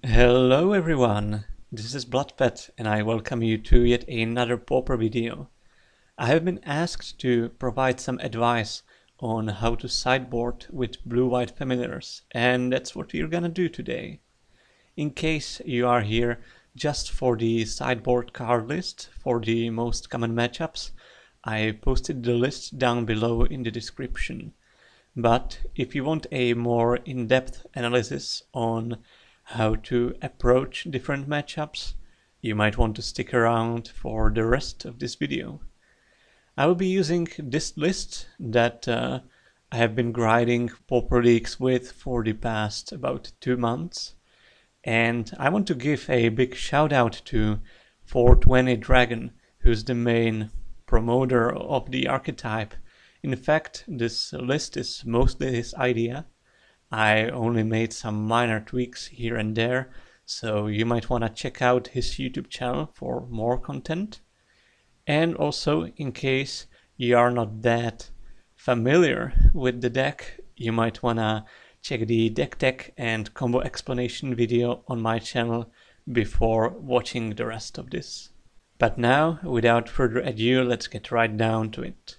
Hello everyone, this is Bloodpet and I welcome you to yet another Pauper video. I have been asked to provide some advice on how to sideboard with blue-white familiars, and that's what we're gonna do today. In case you are here just for the sideboard card list for the most common matchups, I posted the list down below in the description. But if you want a more in-depth analysis on how to approach different matchups, you might want to stick around for the rest of this video. I will be using this list that I have been grinding Pauper Leagues with for the past about 2 months, and I want to give a big shout out to 420 Dragon, who's the main promoter of the archetype. In fact, this list is mostly his idea. I only made some minor tweaks here and there, so you might want to check out his YouTube channel for more content. And also, in case you are not that familiar with the deck, you might want to check the deck tech and combo explanation video on my channel before watching the rest of this. But now, without further ado, let's get right down to it.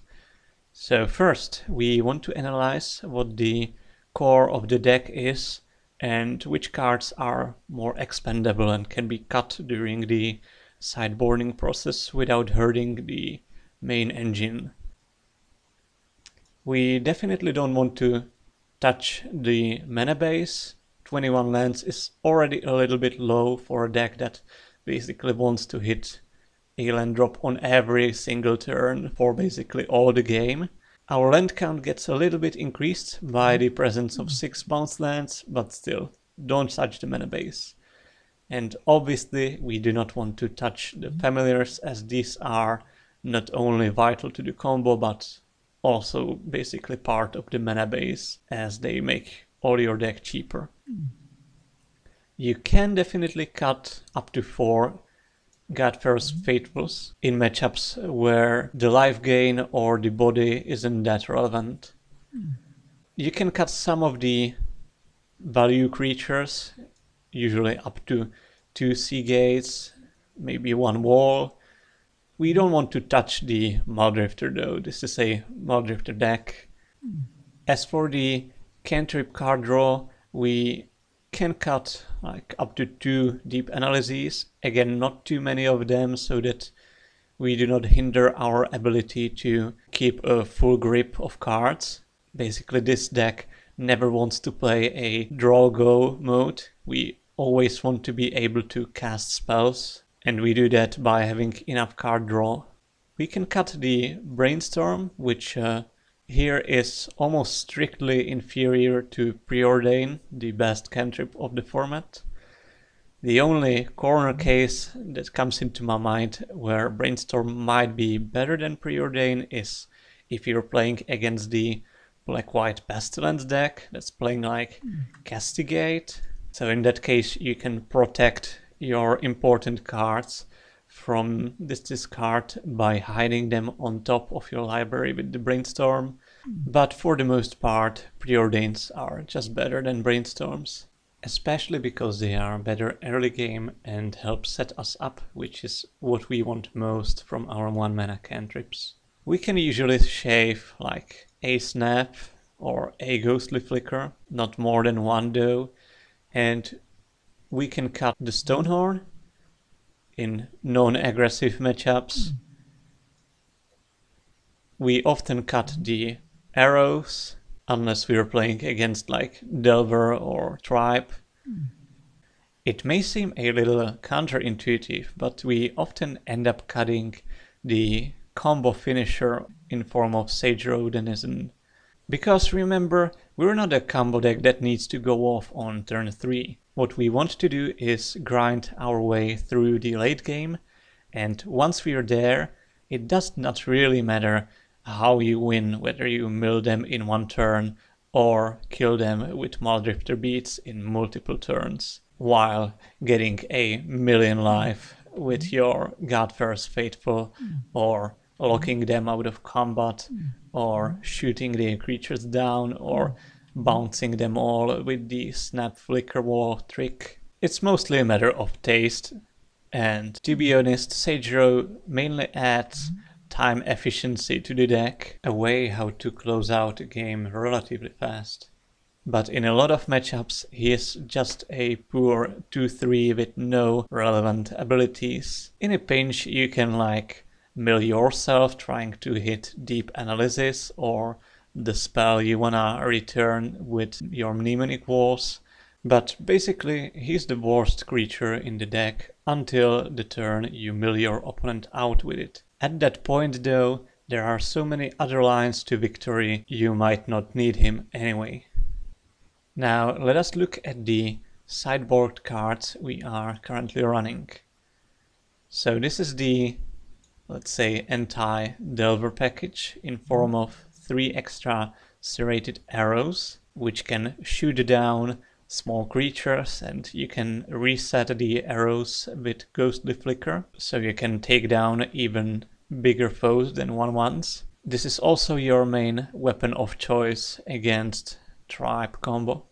So first, we want to analyze what the core of the deck is and which cards are more expendable and can be cut during the sideboarding process without hurting the main engine. We definitely don't want to touch the mana base. 21 lands is already a little bit low for a deck that basically wants to hit a land drop on every single turn for basically all the game. Our land count gets a little bit increased by the presence of 6 bounce lands, but still, don't touch the mana base. And obviously we do not want to touch the familiars, as these are not only vital to the combo but also basically part of the mana base, as they make all your deck cheaper. You can definitely cut up to 4 Godfar's Faithfuls in matchups where the life gain or the body isn't that relevant. You can cut some of the value creatures, usually up to 2 sea gates, maybe 1 wall. We don't want to touch the Muldrifter though, this is a Muldrifter deck. As for the cantrip card draw, we can cut like up to 2 deep analyses, again not too many of them, so that we do not hinder our ability to keep a full grip of cards. Basically this deck never wants to play a draw go mode. We always want to be able to cast spells, and we do that by having enough card draw. We can cut the Brainstorm, which here is almost strictly inferior to Preordain, the best cantrip of the format. The only corner case that comes into my mind where Brainstorm might be better than Preordain is if you're playing against the black-white Pestilence deck that's playing like Castigate. So in that case you can protect your important cards from this discard by hiding them on top of your library with the Brainstorm. But for the most part, Preordains are just better than Brainstorms, especially because they are better early game and help set us up, which is what we want most from our 1 mana cantrips. We can usually shave like a Snap or a Ghostly Flicker, not more than 1 though, and we can cut the Stonehorn in non-aggressive matchups. We often cut the arrows, unless we are playing against like Delver or Tribe. It may seem a little counterintuitive, but we often end up cutting the combo finisher in form of Sage Rodenism. Because remember, we're not a combo deck that needs to go off on turn 3. What we want to do is grind our way through the late game, and once we are there, it does not really matter how you win, whether you mill them in 1 turn or kill them with Muldrifter beats in multiple turns, while getting a million life with your Godfar's Faithful, or locking them out of combat, or shooting their creatures down, or bouncing them all with the Snap Flicker Wall trick. It's mostly a matter of taste, and to be honest, Sage Row mainly adds time efficiency to the deck, a way how to close out a game relatively fast. But in a lot of matchups he is just a poor 2-3 with no relevant abilities. In a pinch you can like mill yourself trying to hit deep analysis or the spell you wanna return with your mnemonic walls. But basically he's the worst creature in the deck until the turn you mill your opponent out with it. At that point though, there are so many other lines to victory you might not need him anyway. Now let us look at the sideboard cards we are currently running. So this is the, let's say, anti-Delver package in form of 3 extra serrated arrows, which can shoot down small creatures, and you can reset the arrows with Ghostly Flicker, so you can take down even bigger foes than 1/1s. This is also your main weapon of choice against Tribe combo.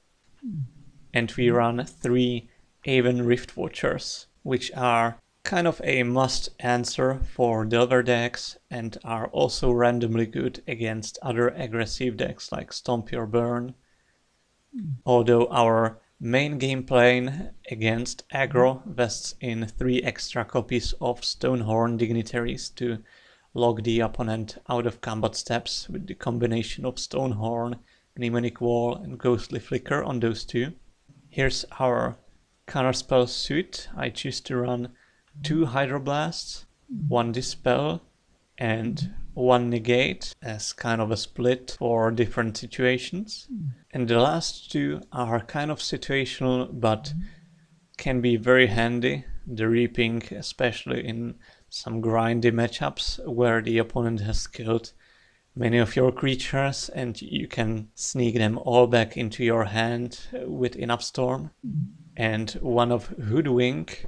And we run 3 Aven Rift Watchers, which are kind of a must answer for Delver decks and are also randomly good against other aggressive decks like Stompy or Burn. Although our main game plan against aggro vests in 3 extra copies of Stonehorn Dignitaries to lock the opponent out of combat steps with the combination of Stonehorn, Mnemonic Wall and Ghostly Flicker on those 2. Here's our counterspell suite. I choose to run 2 Hydroblasts, 1 Dispel and 1 Negate as kind of a split for different situations. And the last 2 are kind of situational but can be very handy. The Reaping, especially in some grindy matchups where the opponent has killed many of your creatures and you can sneak them all back into your hand with enough storm. And 1 of Hoodwink,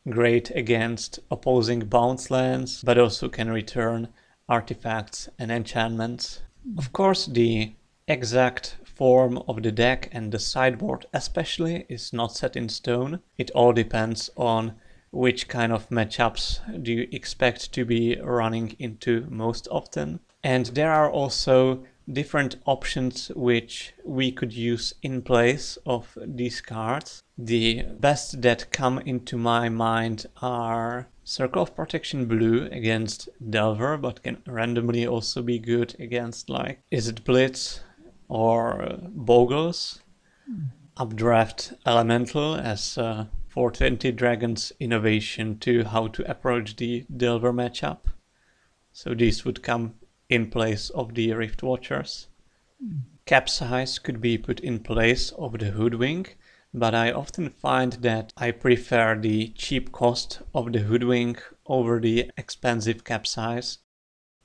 great against opposing bounce lands, but also can return artifacts and enchantments. Of course, the exact form of the deck and the sideboard especially is not set in stone. It all depends on which kind of matchups do you expect to be running into most often. And there are also different options which we could use in place of these cards. The best that come into my mind are Circle of Protection Blue against Delver, but can randomly also be good against like Izzet Blitz or Bogles. Updraft Elemental as 420 Dragons innovation to how to approach the Delver matchup. So these would come in place of the Rift Watchers. Capsize could be put in place of the Hoodwink, but I often find that I prefer the cheap cost of the Hoodwink over the expensive Capsize.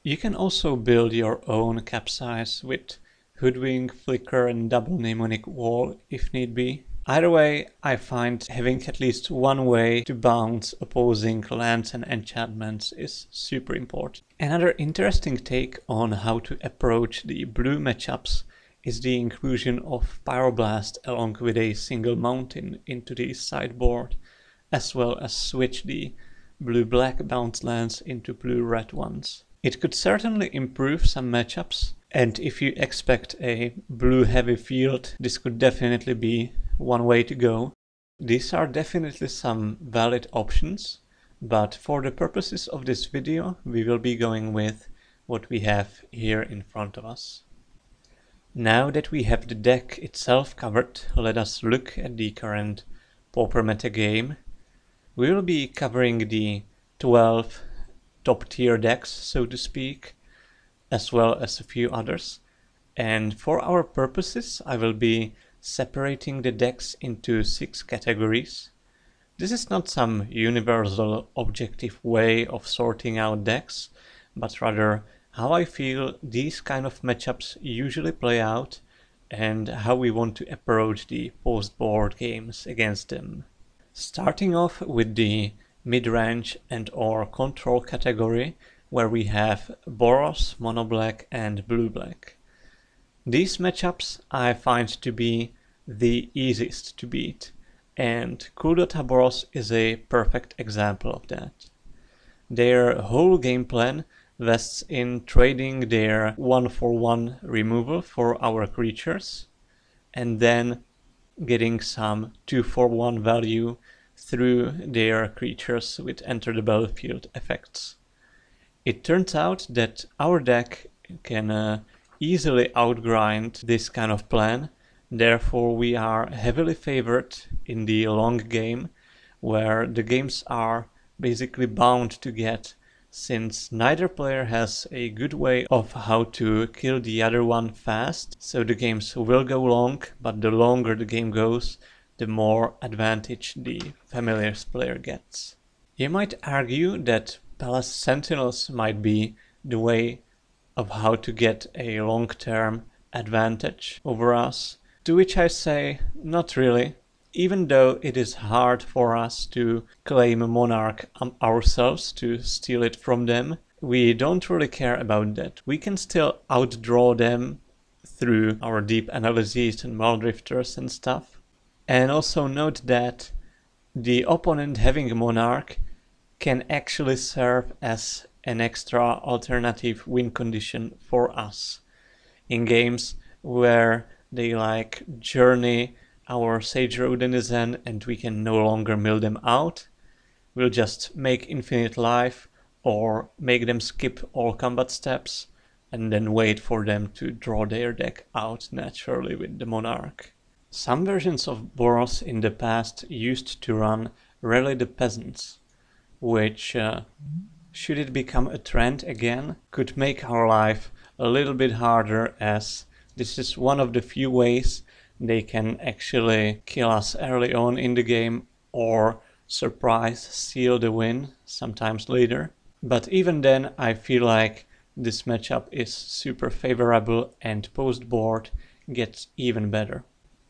You can also build your own Capsize with Hoodwink, Flicker and double Mnemonic Wall if need be. Either way, I find having at least 1 way to bounce opposing lands and enchantments is super important. Another interesting take on how to approach the blue matchups is the inclusion of Pyroblast along with a single mountain into the sideboard, as well as switch the blue-black bounce lands into blue-red ones. It could certainly improve some matchups, and if you expect a blue-heavy field, this could definitely be 1 way to go. These are definitely some valid options, but for the purposes of this video we will be going with what we have here in front of us. Now that we have the deck itself covered, let us look at the current Pauper meta game. We will be covering the 12 top tier decks, so to speak, as well as a few others. And for our purposes I will be separating the decks into 6 categories. This is not some universal objective way of sorting out decks, but rather how I feel these kind of matchups usually play out and how we want to approach the post-board games against them. Starting off with the mid-range and or control category, where we have Boros, Mono-Black and Blue-Black. These matchups I find to be the easiest to beat, And Cool Dota Boros is a perfect example of that. Their whole game plan vests in trading their 1/1 removal for our creatures, and then getting some 2/1 value through their creatures with enter the battlefield effects. It turns out that our deck can easily outgrind this kind of plan, therefore we are heavily favored in the long game, where the games are basically bound to get, since neither player has a good way of how to kill the other one fast, so the games will go long, but the longer the game goes, the more advantage the Familiars player gets. You might argue that Palace Sentinels might be the way of how to get a long-term advantage over us, to which I say, not really. Even though it is hard for us to claim a monarch ourselves to steal it from them, we don't really care about that. We can still outdraw them through our deep analyses and Maldrifters and stuff. And also note that the opponent having a monarch can actually serve as an extra alternative win condition for us. In games where they like journey our Sage Road Denizen and we can no longer mill them out, we'll just make infinite life or make them skip all combat steps and then wait for them to draw their deck out naturally with the Monarch. Some versions of Boros in the past used to run Rally the Peasants, which, should it become a trend again, could make our life a little bit harder, as this is one of the few ways they can actually kill us early on in the game or surprise seal the win sometimes later. But even then I feel like this matchup is super favorable and post-board gets even better.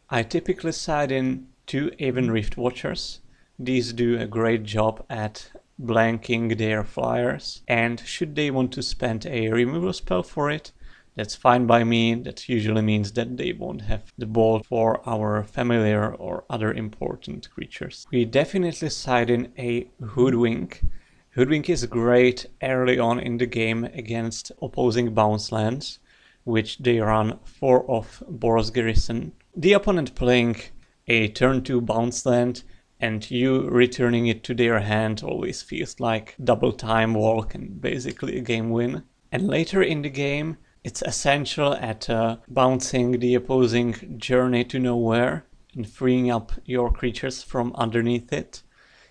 I typically side in 2 Aven Rift Watchers. These do a great job at blanking their flyers, and should they want to spend a removal spell for it, that's fine by me. That usually means that they won't have the ball for our familiar or other important creatures. We definitely side in a Hoodwink. Hoodwink is great early on in the game against opposing bounce lands, which they run 4 of Boros Garrison. The opponent playing a turn 2 bounce land and you returning it to their hand always feels like double time walk and basically a game win. And later in the game, it's essential at bouncing the opposing Journey to Nowhere and freeing up your creatures from underneath it.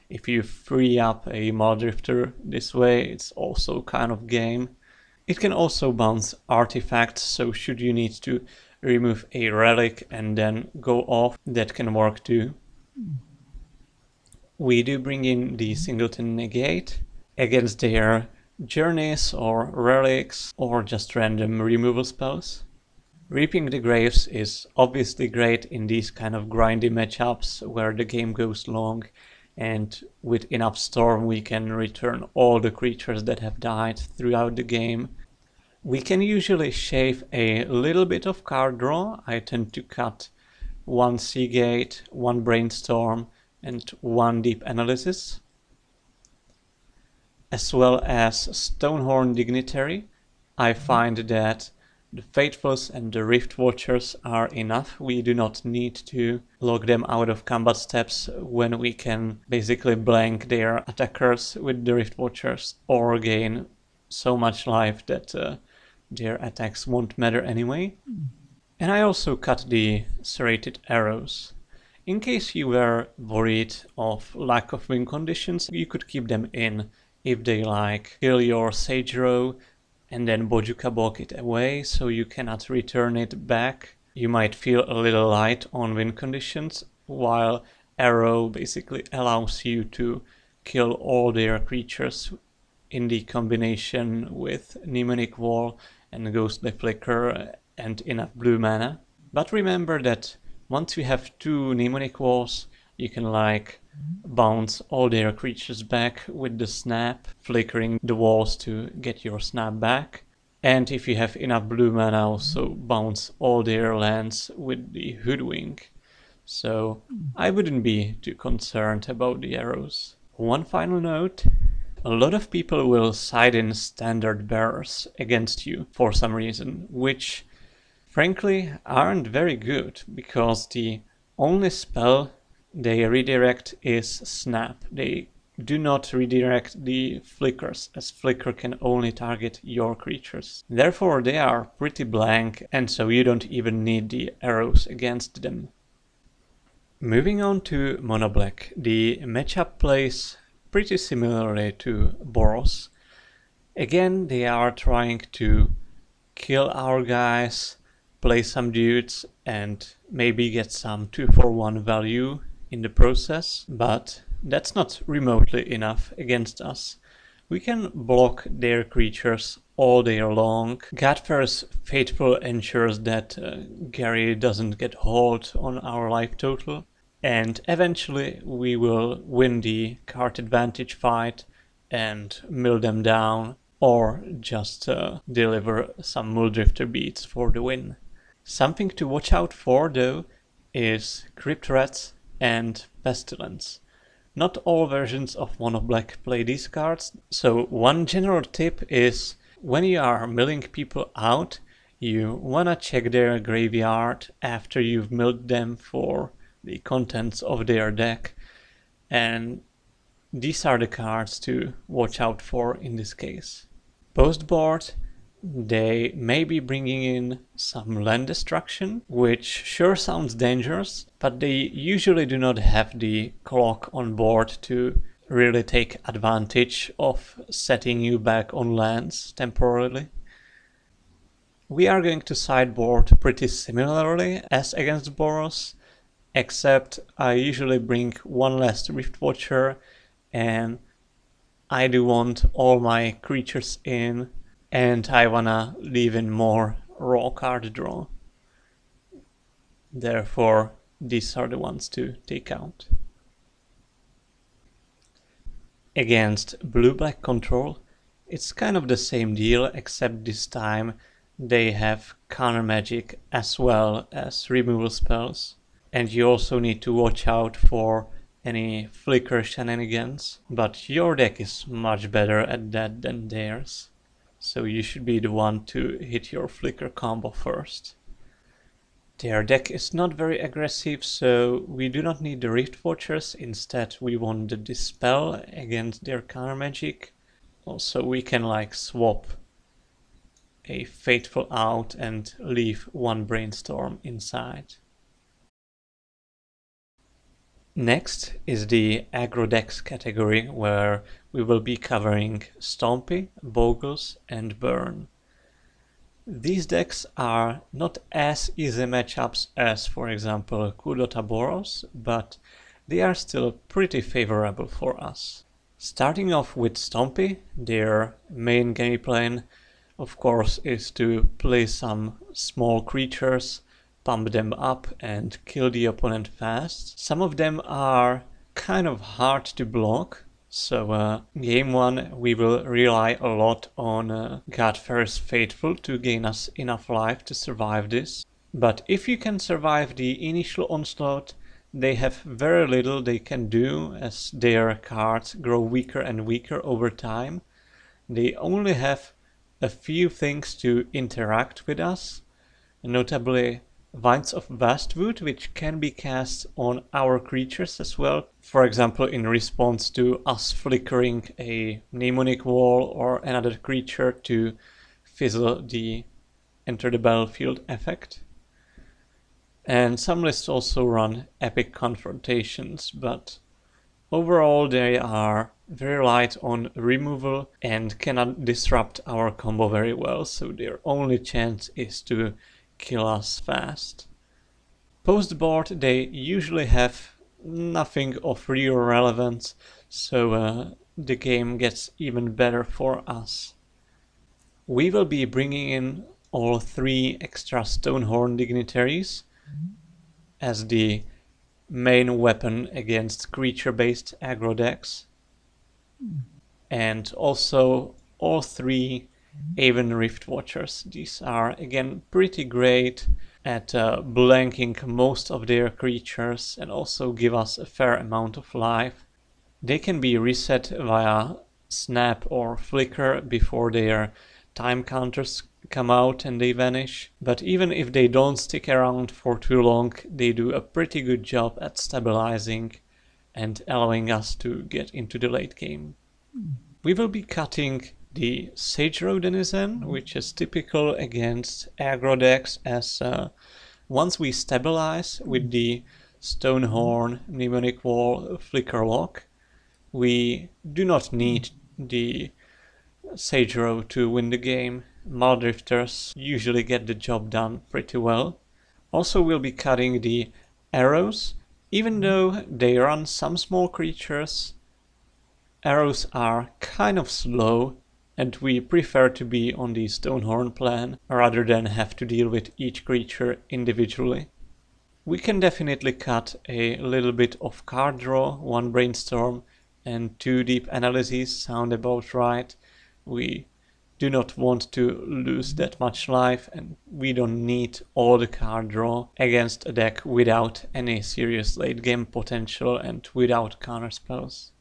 If you free up a Maldrifter this way, it's also kind of game. It can also bounce artifacts, so should you need to remove a relic and then go off, that can work too. We do bring in the Singleton Negate against their journeys or relics or just random removal spells. Reaping the Graves is obviously great in these kind of grindy matchups where the game goes long, and with enough storm we can return all the creatures that have died throughout the game. We can usually shave a little bit of card draw. I tend to cut 1 Seagate, 1 Brainstorm and 1 Deep Analysis, as well as Stonehorn Dignitary. I find that the Faithfuls and the Rift Watchers are enough. We do not need to lock them out of combat steps when we can basically blank their attackers with the Rift Watchers or gain so much life that their attacks won't matter anyway. And I also cut the Serrated Arrows. In case you were worried of lack of win conditions, you could keep them in if they like kill your Sage Row and then Bojuka block it away so you cannot return it back. You might feel a little light on win conditions, while Arrow basically allows you to kill all their creatures in the combination with Mnemonic Wall and Ghostly Flicker and enough blue mana. But remember that once you have 2 Mnemonic Walls, you can like bounce all their creatures back with the snap, flickering the walls to get your snap back. And if you have enough blue mana, also bounce all their lands with the Hoodwink. so I wouldn't be too concerned about the arrows. One final note, a lot of people will side in standard bearers against you for some reason, which frankly aren't very good, because the only spell they redirect is Snap. They do not redirect the flickers, as flicker can only target your creatures. Therefore they are pretty blank, and so you don't even need the arrows against them. Moving on to Monoblack, the matchup plays pretty similarly to Boros. Again, they are trying to kill our guys, play some dudes, and maybe get some 2-for-1 value in the process, but that's not remotely enough against us. We can block their creatures all day long. Godfar's Faithful ensures that Gary doesn't get hauled on our life total, and eventually we will win the card advantage fight and mill them down, or just deliver some Muldrifter beats for the win. Something to watch out for though is Crypt Rats and Pestilence. Not all versions of Monoblack play these cards, so one general tip is when you are milling people out, you wanna check their graveyard after you've milled them for the contents of their deck, and these are the cards to watch out for in this case. Post-board, they may be bringing in some land destruction, which sure sounds dangerous, but they usually do not have the clock on board to really take advantage of setting you back on lands temporarily. We are going to sideboard pretty similarly as against Boros, except I usually bring one less Rift Watcher, and I do want all my creatures in, and I wanna leave in more raw card draw. Therefore, these are the ones to take out. Against blue-black control, it's kind of the same deal, except this time they have counter magic as well as removal spells. And you also need to watch out for any flicker shenanigans, but your deck is much better at that than theirs, so you should be the one to hit your flicker combo first. Their deck is not very aggressive, so we do not need the Rift Watchers, instead we want the Dispel against their counter magic. Also we can like swap a Faithful out and leave one Brainstorm inside. Next is the aggro decks category, where we will be covering Stompy, Bogles and Burn. These decks are not as easy matchups as, for example, Kudota Boros, but they are still pretty favorable for us. Starting off with Stompy, their main game plan of course is to play some small creatures, pump them up and kill the opponent fast. Some of them are kind of hard to block, so game 1 we will rely a lot on Godfar's Faithful to gain us enough life to survive this. But if you can survive the initial onslaught, they have very little they can do, as their cards grow weaker and weaker over time. They only have a few things to interact with us, notably Vines of Vastwood, which can be cast on our creatures as well. For example, in response to us flickering a mnemonic wall or another creature to fizzle the enter the battlefield effect. And some lists also run Epic Confrontations, but overall they are very light on removal and cannot disrupt our combo very well, so their only chance is to kill us fast. Post board they usually have nothing of real relevance, so the game gets even better for us. We will be bringing in all 3 extra Stonehorn dignitaries as the main weapon against creature-based aggro decks, and also all 3 Aven Rift Watchers. These are again pretty great at blanking most of their creatures and also give us a fair amount of life. They can be reset via snap or flicker before their time counters come out and they vanish, but even if they don't stick around for too long, they do a pretty good job at stabilizing and allowing us to get into the late game. We will be cutting the Sage Row Denizen, which is typical against aggro decks, as once we stabilize with the Stonehorn, Mnemonic Wall, Flicker Lock, we do not need the Sage Row to win the game. Maldrifters usually get the job done pretty well. Also, we'll be cutting the arrows. Even though they run some small creatures, arrows are kind of slow, and we prefer to be on the Stonehorn plan rather than have to deal with each creature individually. We can definitely cut a little bit of card draw, 1 brainstorm and 2 deep analyses sound about right. We do not want to lose that much life, and we don't need all the card draw against a deck without any serious late game potential and without counter spells.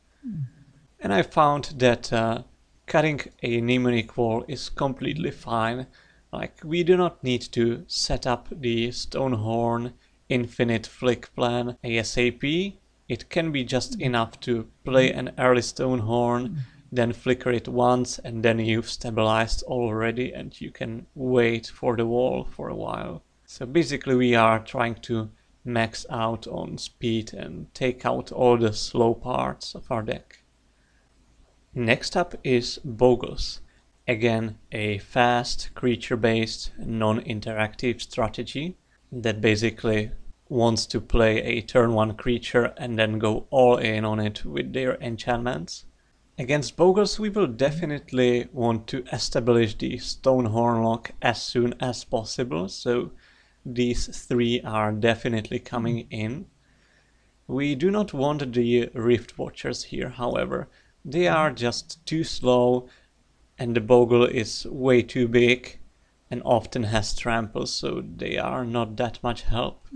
And I found that cutting a Mnemonic Wall is completely fine. Like, we do not need to set up the Stonehorn infinite flick plan ASAP. It can be just enough to play an early Stonehorn, then flicker it once, and then you've stabilized already and you can wait for the wall for a while. So basically we are trying to max out on speed and take out all the slow parts of our deck. Next up is Bogles. Again, a fast, creature-based, non-interactive strategy that basically wants to play a turn 1 creature and then go all in on it with their enchantments. Against Bogles we will definitely want to establish the Stonehorn lock as soon as possible, so these 3 are definitely coming in. We do not want the Rift Watchers here, however. They are just too slow and the Bogle is way too big and often has trample, so they are not that much help.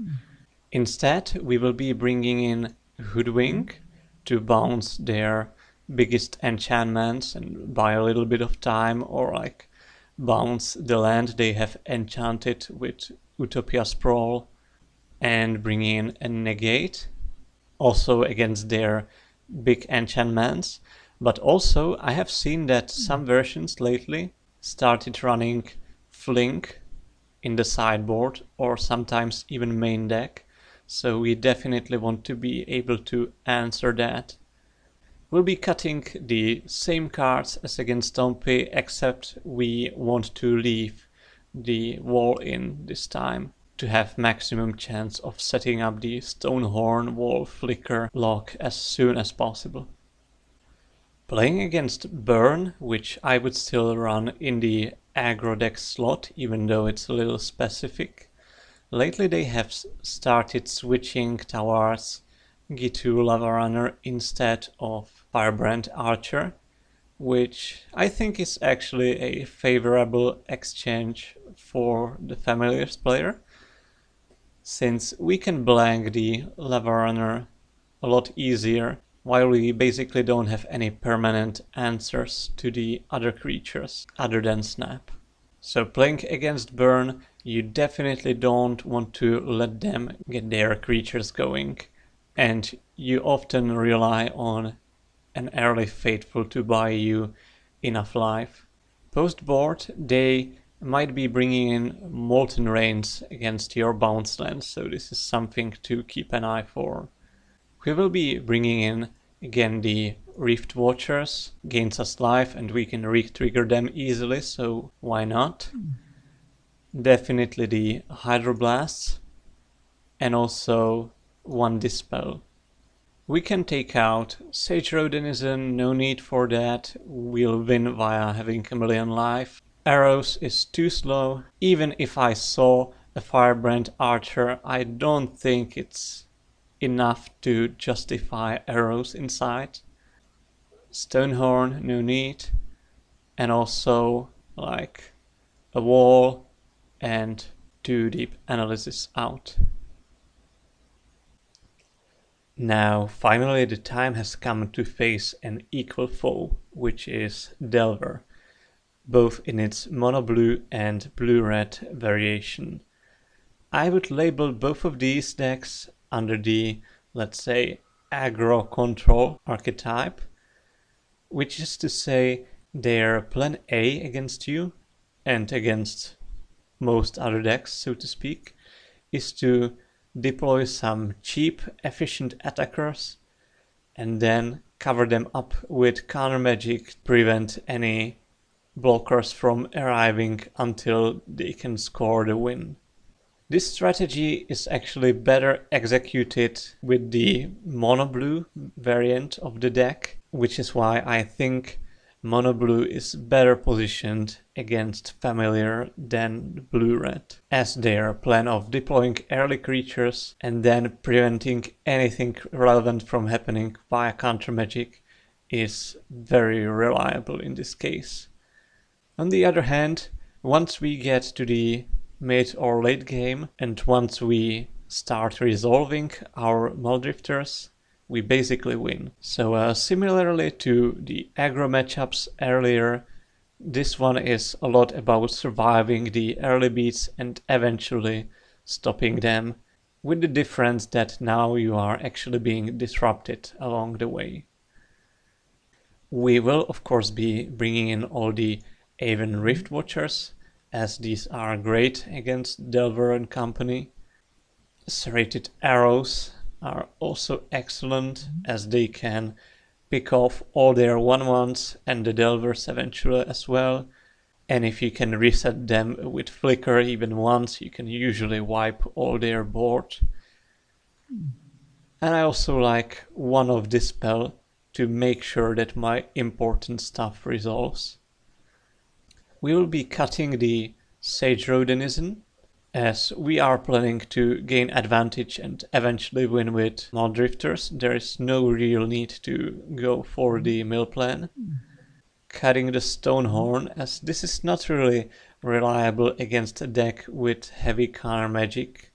Instead, we will be bringing in Hoodwink to bounce their biggest enchantments and buy a little bit of time, or like bounce the land they have enchanted with Utopia Sprawl, and bring in a negate, also against their big enchantments. But also I have seen that some versions lately started running Flink in the sideboard or sometimes even main deck, so we definitely want to be able to answer that. We'll be cutting the same cards as against Stompy, except we want to leave the wall in this time to have maximum chance of setting up the Stonehorn wall flicker lock as soon as possible. Playing against Burn, which I would still run in the aggro deck slot, even though it's a little specific. Lately they have started switching towards G2 Lava Runner instead of Firebrand Archer, which I think is actually a favorable exchange for the Familiars player, since we can blank the Lava Runner a lot easier, while we basically don't have any permanent answers to the other creatures other than Snap. So playing against Burn, you definitely don't want to let them get their creatures going, and you often rely on an early Faithful to buy you enough life. Post-board, they might be bringing in Molten Rains against your bounce lands, so this is something to keep an eye for. We will be bringing in again the Rift Watchers, gains us life and we can re-trigger them easily, so why not? Definitely the Hydroblasts, and also 1 Dispel. We can take out Sage Row Denizen, no need for that, we'll win via having a million life. Arrows is too slow, even if I saw a Firebrand Archer, I don't think it's enough to justify arrows inside. Stonehorn, no need, and also like a wall and too deep analysis out. Now, finally, the time has come to face an equal foe, which is Delver, both in its mono-blue and blue-red variation. I would label both of these decks under the, let's say, aggro-control archetype, which is to say they're plan A against you and against most other decks, so to speak, is to deploy some cheap, efficient attackers and then cover them up with counter magic to prevent any blockers from arriving until they can score the win. This strategy is actually better executed with the mono-blue variant of the deck, which is why I think mono-blue is better positioned against familiar than blue-red, as their plan of deploying early creatures and then preventing anything relevant from happening via counter magic is very reliable in this case. On the other hand, once we get to the mid or late game and once we start resolving our Muldrifters, we basically win. So similarly to the aggro matchups earlier, this one is a lot about surviving the early beats and eventually stopping them, with the difference that now you are actually being disrupted along the way. We will of course be bringing in all the Aven Rift Watchers, as these are great against Delver and company. Serrated Arrows are also excellent, as they can pick off all their 1/1s and the Delvers eventually as well. And if you can reset them with Flicker even once, you can usually wipe all their board. And I also like one of Dispel to make sure that my important stuff resolves. We will be cutting the Sage Rodenizen, as we are planning to gain advantage and eventually win with Muldrifters. There is no real need to go for the mill plan. Cutting the Stonehorn, as this is not really reliable against a deck with heavy counter magic.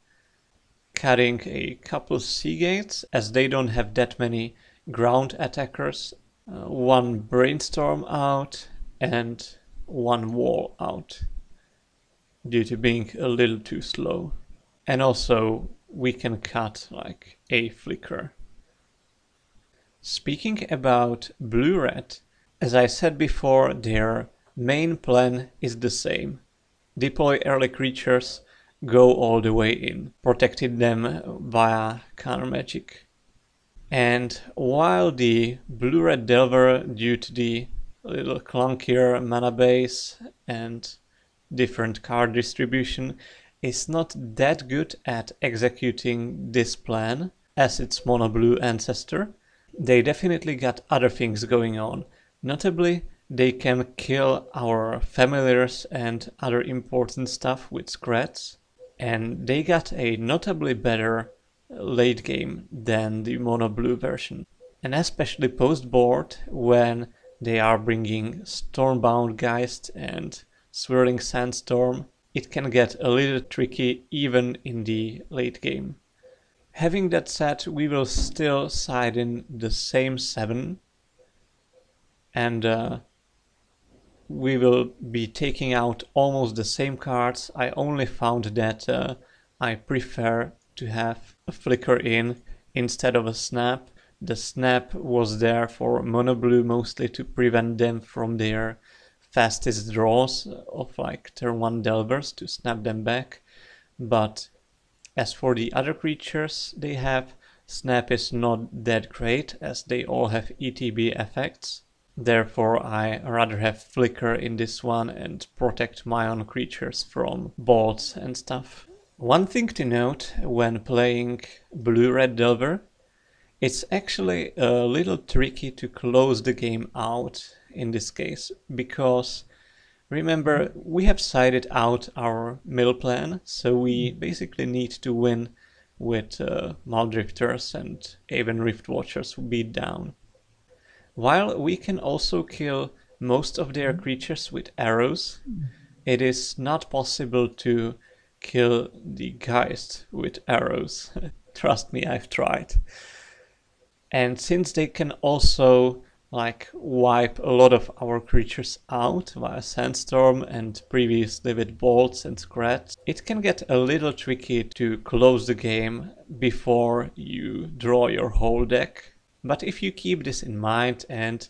Cutting a couple Seagates, as they don't have that many ground attackers. One Brainstorm out and one Wall out, due to being a little too slow. And also we can cut like a Flicker. Speaking about blue-red, as I said before, their main plan is the same. Deploy early creatures, go all the way in, protecting them via counter magic. And while the blue-red Delver, due to the little clunkier mana base and different card distribution, is not that good at executing this plan as its mono-blue ancestor, they definitely got other things going on. Notably, they can kill our familiars and other important stuff with Scrats, and they got a notably better late game than the mono-blue version. And especially post-board, when they are bringing Stormbound Geist and Swirling Sandstorm, it can get a little tricky even in the late game. Having that said, we will still side in the same 7, and we will be taking out almost the same cards. I only found that I prefer to have a Flicker in instead of a Snap. The Snap was there for mono-blue mostly to prevent them from their fastest draws of like turn 1 Delvers to snap them back. But as for the other creatures they have, Snap is not that great as they all have ETB effects. Therefore I rather have Flicker in this one and protect my own creatures from bolts and stuff. One thing to note when playing blue-red Delver, it's actually a little tricky to close the game out in this case, because remember, we have sided out our mill plan, so we basically need to win with Muldrifters and Aven Rift Watchers beat down. While we can also kill most of their creatures with arrows, it is not possible to kill the Geist with arrows. Trust me, I've tried. And since they can also like wipe a lot of our creatures out via Sandstorm and previously with bolts and scratch, it can get a little tricky to close the game before you draw your whole deck. But if you keep this in mind and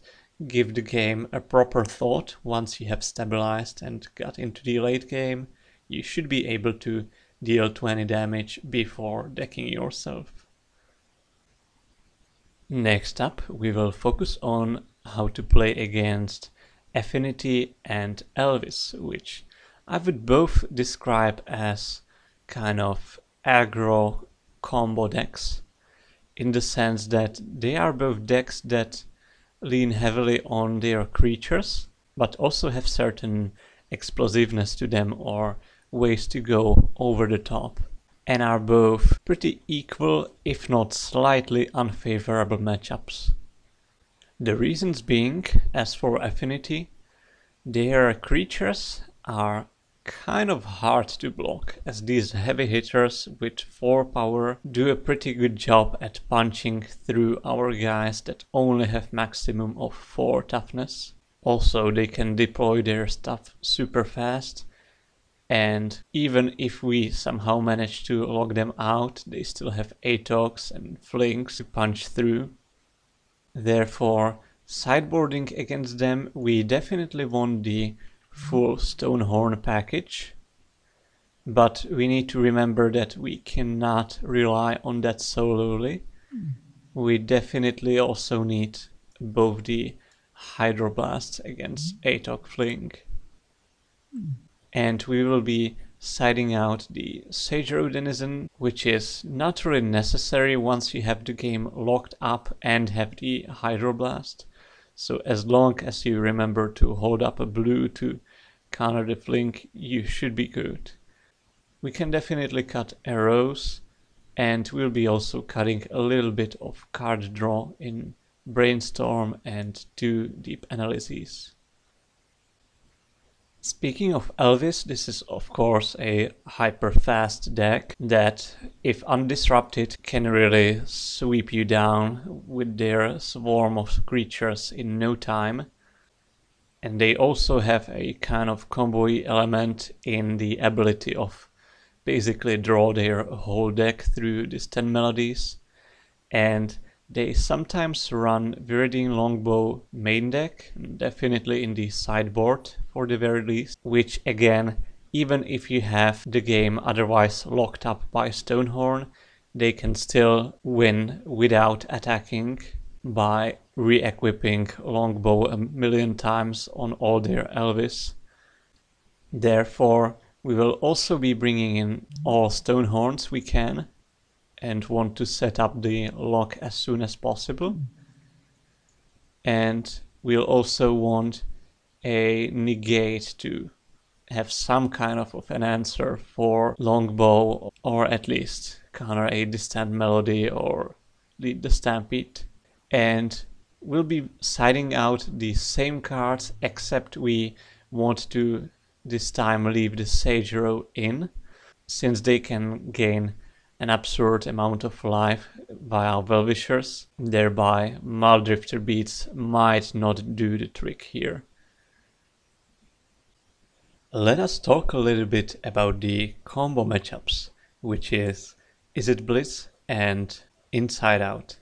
give the game a proper thought once you have stabilized and got into the late game, you should be able to deal 20 damage before decking yourself. Next up, we will focus on how to play against Affinity and Elves, which I would both describe as kind of aggro-combo decks, in the sense that they are both decks that lean heavily on their creatures, but also have certain explosiveness to them or ways to go over the top, and are both pretty equal, if not slightly unfavorable matchups. The reasons being, as for Affinity, their creatures are kind of hard to block, as these heavy hitters with 4 power do a pretty good job at punching through our guys that only have maximum of 4 toughness. Also, they can deploy their stuff super fast, and even if we somehow manage to lock them out, they still have Atogs and Flinks to punch through. Therefore, sideboarding against them, we definitely want the full Stonehorn package, but we need to remember that we cannot rely on that solely. We definitely also need both the Hydroblasts against Atog Fling. And we will be siding out the Sage-Row Denizen, which is not really necessary once you have the game locked up and have the Hydroblast. So as long as you remember to hold up a blue to counter the Flink, you should be good. We can definitely cut arrows, and we'll be also cutting a little bit of card draw in Brainstorm and 2 Deep Analyses. Speaking of Elves, this is of course a hyper fast deck that, if undisrupted, can really sweep you down with their swarm of creatures in no time. And they also have a kind of combo-y element in the ability of basically draw their whole deck through distant melodies. And they sometimes run Viridian Longbow main deck, definitely in the sideboard for the very least, which again, even if you have the game otherwise locked up by Stonehorn, they can still win without attacking by re-equipping Longbow a million times on all their Elves. Therefore, we will also be bringing in all Stonehorns we can, and want to set up the lock as soon as possible. And we'll also want a negate to have some kind of an answer for Longbow, or at least counter a distant melody or lead the Stampede. And we'll be siding out the same cards, except we want to this time leave the Sage-Row in, since they can gain an absurd amount of life via Well-Wishers. Thereby, Muldrifter Beats might not do the trick here. Let us talk a little bit about the combo matchups, which is Izzet Blitz and Inside Out.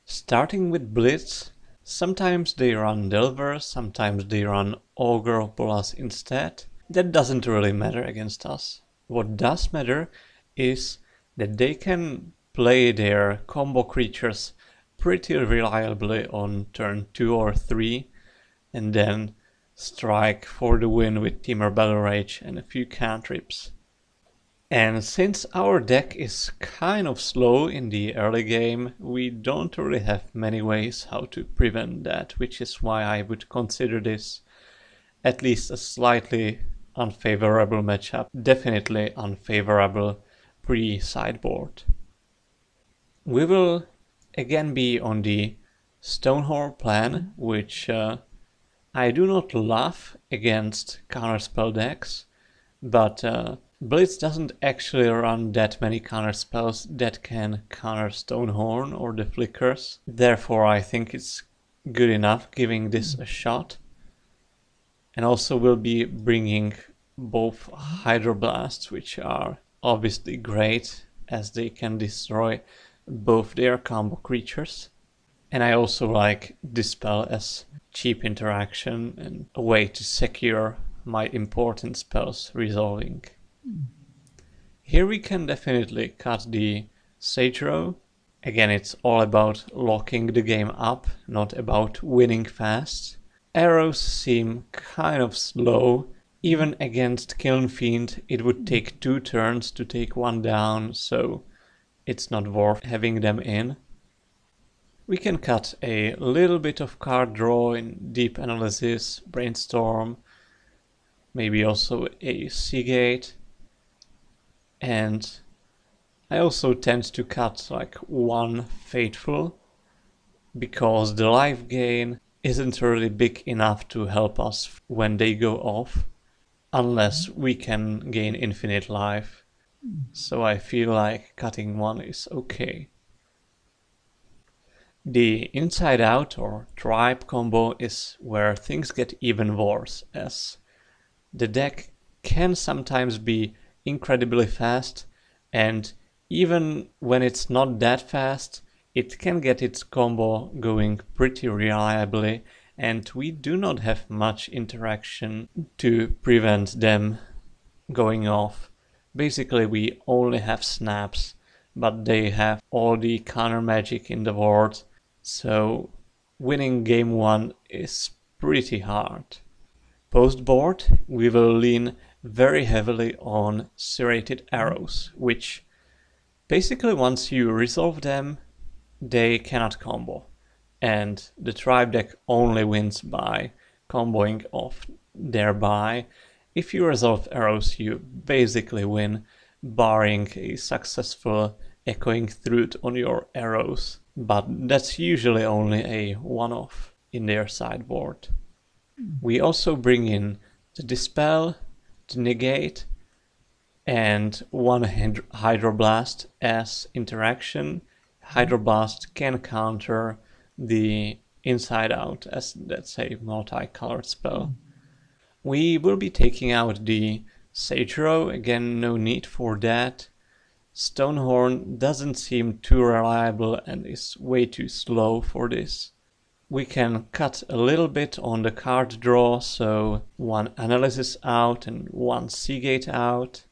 Starting with Blitz, sometimes they run Delver, sometimes they run Ogre Plus instead. That doesn't really matter against us. What does matter is that they can play their combo creatures pretty reliably on turn 2 or 3, and then strike for the win with Temur Battle Rage and a few cantrips. And since our deck is kind of slow in the early game, we don't really have many ways how to prevent that, which is why I would consider this at least a slightly unfavorable matchup, definitely unfavorable pre-sideboard. We will again be on the Stonehorn plan, which I do not love against counterspell decks, but Blitz doesn't actually run that many counter spells that can counter Stonehorn or the Flickers. Therefore I think it's good enough giving this a shot. And also we'll be bringing both Hydroblasts, which are obviously great as they can destroy both their combo creatures. And I also like Dispel as cheap interaction and a way to secure my important spells resolving. Here we can definitely cut the Sage Row. Again, it's all about locking the game up, not about winning fast. Arrows seem kind of slow. Even against Kiln Fiend it would take 2 turns to take one down, so it's not worth having them in. We can cut a little bit of card draw in Deep Analysis, Brainstorm, maybe also a Seagate. And I also tend to cut like 1 Fateful, because the life gain isn't really big enough to help us when they go off, unless we can gain infinite life. So I feel like cutting 1 is okay. The Inside Out or Tribe combo is where things get even worse, as the deck can sometimes be incredibly fast, and even when it's not that fast, it can get its combo going pretty reliably, and we do not have much interaction to prevent them going off. Basically we only have snaps, but they have all the counter magic in the world, so winning game 1 is pretty hard. Post-board we will lean very heavily on Serrated Arrows, which basically once you resolve them, they cannot combo. And the Tribe deck only wins by comboing off thereby. If you resolve arrows, you basically win, barring a successful Echoing Truth on your arrows. But that's usually only a one-off in their sideboard. We also bring in the Dispel, the Negate, and 1 Hydroblast as interaction. Hydroblast can counter the Inside Out, as that's a multicolored spell. We will be taking out the Sage Row, again no need for that. Stonehorn doesn't seem too reliable and is way too slow for this. We can cut a little bit on the card draw, so 1 Analysis out and 1 Seagate out.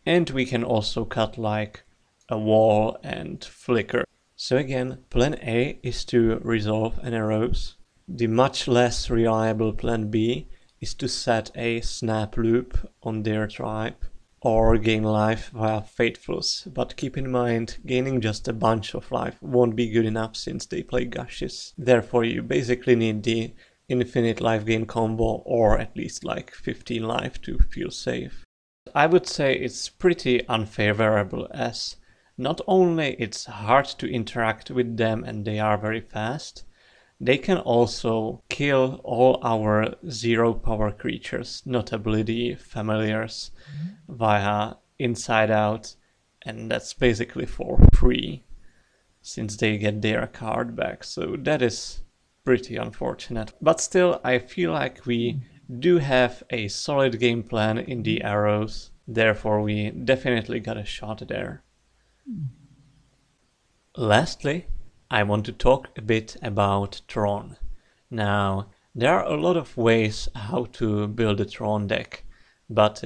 And we can also cut like a Wall and Flicker. So again, plan A is to resolve an arrows. The much less reliable plan B is to set a snap loop on their Tribe, or gain life via Faithfuls, but keep in mind gaining just a bunch of life won't be good enough since they play Gushes. Therefore you basically need the infinite life gain combo, or at least like 15 life to feel safe. I would say it's pretty unfavorable, as not only it's hard to interact with them and they are very fast, they can also kill all our 0 power creatures, notably the familiars, via Inside Out, and that's basically for free, since they get their card back, so that is pretty unfortunate. But still, I feel like we do have a solid game plan in the arrows, therefore we definitely got a shot there. Lastly, I want to talk a bit about Tron. Now, there are a lot of ways how to build a Tron deck, but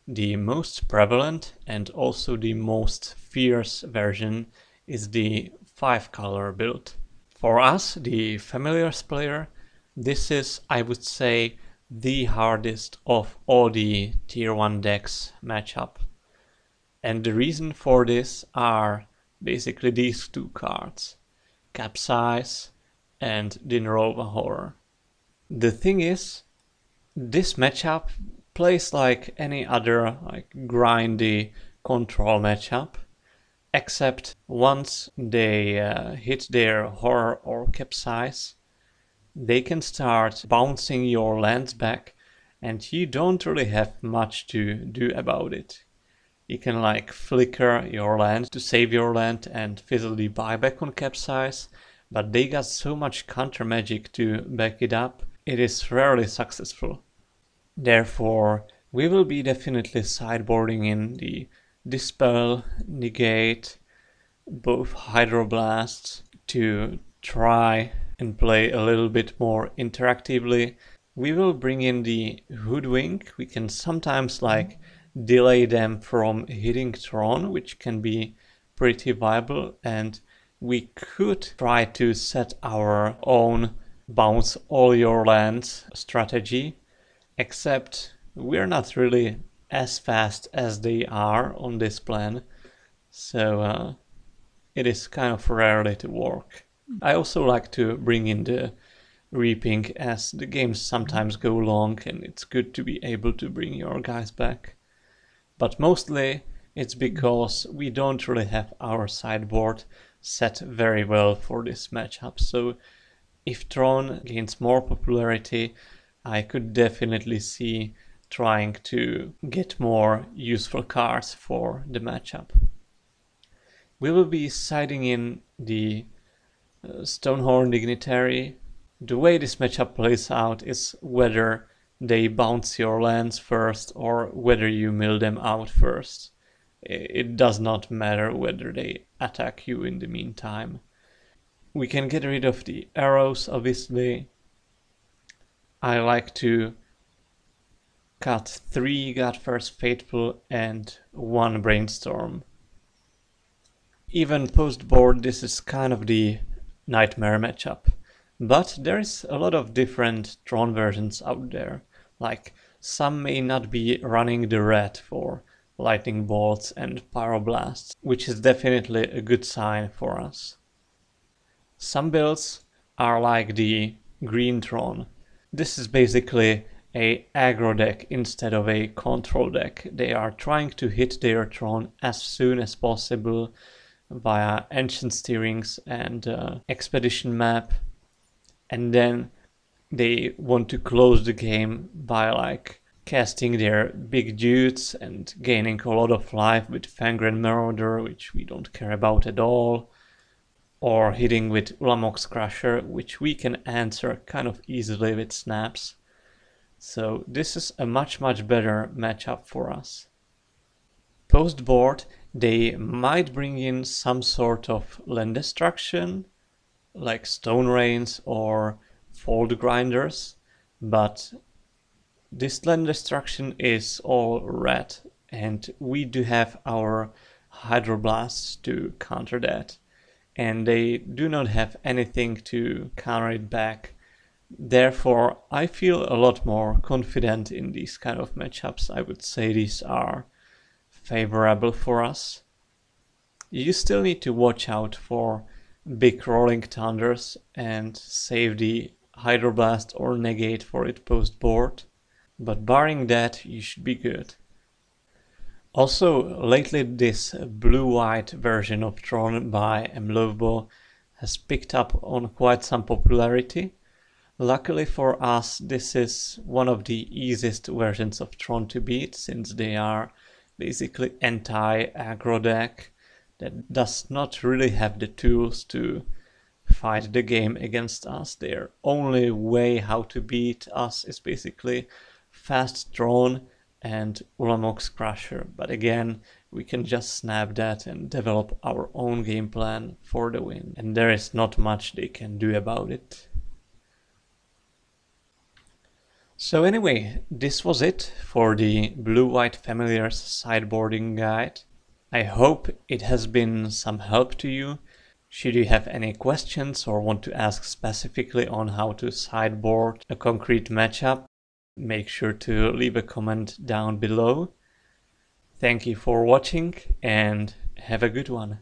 the most prevalent and also the most fierce version is the 5-color build. For us, the Familiars player, this is, I would say, the hardest of all the tier 1 decks matchup. And the reason for this are basically these 2 cards. Capsize and Dinrova Horror. The thing is, this matchup plays like any other like grindy control matchup, except once they hit their Horror or Capsize, they can start bouncing your lands back and you don't really have much to do about it. You can like flicker your land to save your land and fizzle the buyback on capsize, but they got so much counter magic to back it up, it is rarely successful. Therefore, we will be definitely sideboarding in the Dispel, Negate, both Hydroblasts to try and play a little bit more interactively. We will bring in the Hoodwink. We can sometimes like delay them from hitting Tron, which can be pretty viable, and we could try to set our own bounce all your lands strategy, except we're not really as fast as they are on this plan, so it is kind of rarely to work. I also like to bring in the reaping as the games sometimes go long and it's good to be able to bring your guys back. But mostly it's because we don't really have our sideboard set very well for this matchup. So if Tron gains more popularity, I could definitely see trying to get more useful cards for the matchup. We will be siding in the Stonehorn Dignitary. The way this matchup plays out is whether they bounce your lands first or whether you mill them out first. It does not matter whether they attack you in the meantime. We can get rid of the arrows, obviously. I like to cut 3 God-First Faithful and 1 Brainstorm. Even post-board, this is kind of the nightmare matchup. But there is a lot of different Tron versions out there. Like, some may not be running the red for lightning bolts and pyroblasts, which is definitely a good sign for us. Some builds are like the green Tron. This is basically a aggro deck instead of a control deck. They are trying to hit their Tron as soon as possible via Ancient Steerings and Expedition Map, and then they want to close the game by like casting their big dudes and gaining a lot of life with Fangren Marauder, which we don't care about at all, or hitting with Ulamox Crusher, which we can answer kind of easily with snaps. So this is a much better matchup for us. Post board, they might bring in some sort of land destruction, like Stone Rains or Fold Grinders, but this land destruction is all red, and we do have our Hydroblasts to counter that, and they do not have anything to counter it back. Therefore, I feel a lot more confident in these kind of matchups. I would say these are favorable for us. You still need to watch out for big rolling thunders and save the Hydroblast or negate for it post board, but barring that you should be good. Also, lately this blue-white version of Tron by Mlovbo has picked up on quite some popularity. Luckily for us, this is one of the easiest versions of Tron to beat, since they are basically anti-aggro deck that does not really have the tools to fight the game against us. Their only way how to beat us is basically fast Tron and Ulamox Crusher, but again, we can just snap that and develop our own game plan for the win, and there is not much they can do about it. So anyway, this was it for the Blue-White Familiars sideboarding guide. I hope it has been some help to you. Should you have any questions or want to ask specifically on how to sideboard a concrete matchup, make sure to leave a comment down below. Thank you for watching and have a good one.